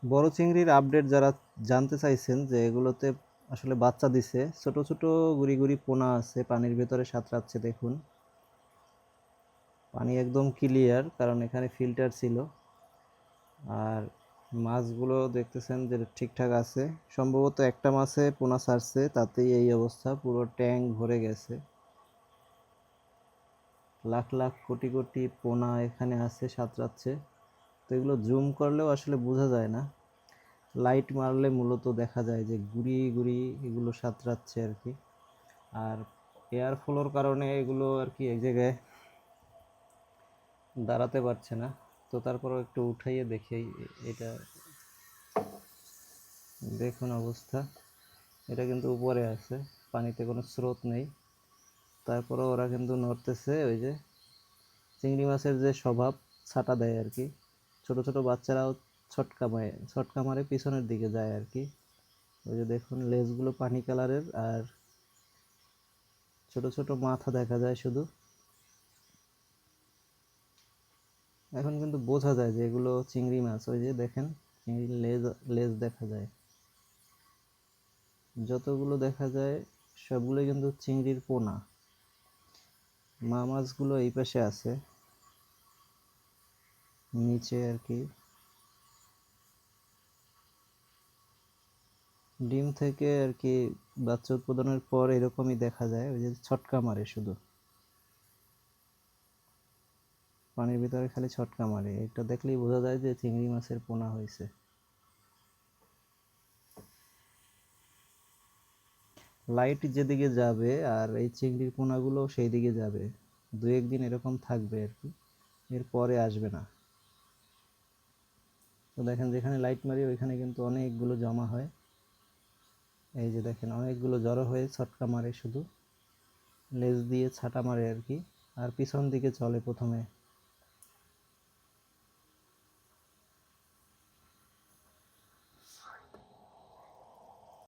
বড় চিংড়ির আপডেট যারা জানতে চাইছেন যে এগুলোতে আসলে বাচ্চা দিছে, ছোট ছোট গুড়ি গুড়ি পোনা আছে পানির ভেতরে সাঁতরাচ্ছে। দেখুন পানি একদম ক্লিয়ার, কারণ এখানে ফিল্টার ছিল। আর মাছগুলো দেখতেছেন যে ঠিকঠাক আছে। সম্ভবত একটা মাছে পোনা ছাড়ছে, তাতেই এই অবস্থা। পুরো ট্যাঙ্ক ভরে গেছে। লাখ লাখ কোটি কোটি পোনা এখানে আছে, সাঁতরাচ্ছে। তো এগুলো জুম করলেও আসলে বোঝা যায় না, লাইট মারলে মূলত দেখা যায় যে গুড়ি গুড়ি এগুলো সাঁতরাচ্ছে আর কি। আর এয়ার ফ্লোর কারণে এগুলো আর কি এক জায়গায় দাঁড়াতে পারছে না। তো তারপরও একটু উঠাইয়ে দেখি। এটা দেখুন অবস্থা, এটা কিন্তু উপরে আছে, পানিতে কোনো স্রোত নেই, তারপরও ওরা কিন্তু নড়তেছে। ওই যে চিংড়ি মাছের যে স্বভাব, ছাটা দেয় আর কি। ছোট ছোট বাচ্চারাও ছটকা মারে পিছনের দিকে যায় আর কি। ওই যে দেখুন লেজগুলো পানি কালারের, আর ছোট ছোট মাথা দেখা যায় শুধু। এখন কিন্তু বোঝা যায় যে এগুলো চিংড়ি মাছ। ওই যে দেখেন চিংড়ির লেজ লেজ দেখা যায়। যতগুলো দেখা যায় সবগুলো কিন্তু চিংড়ির পোনা। মা মাছগুলো এই পাশে আছে নিচে আর কি। ডিম থেকে আর কি বাচ্চা উৎপাদনের পর এরকমই দেখা যায়, ওই যে ছটকা মারে শুধু, পানির ভিতরে খালি ছটকা মারে। এটা দেখলেই বোঝা যায় যে চিংড়ি মাছের পোনা হয়েছে। লাইট যেদিকে যাবে আর এই চিংড়ির পোনাগুলো সেই দিকে যাবে। দু একদিন এরকম থাকবে আর কি, এরপরে আসবে না। তো দেখেন যেখানে লাইট মারি ওইখানে কিন্তু অনেকগুলো জমা হয়। এই যে দেখেন অনেকগুলো জড়ো হয়ে ছটকা মারে শুধু, লেজ দিয়ে ছাটা মারে আর কি। আর পিছন দিকে চলে প্রথমে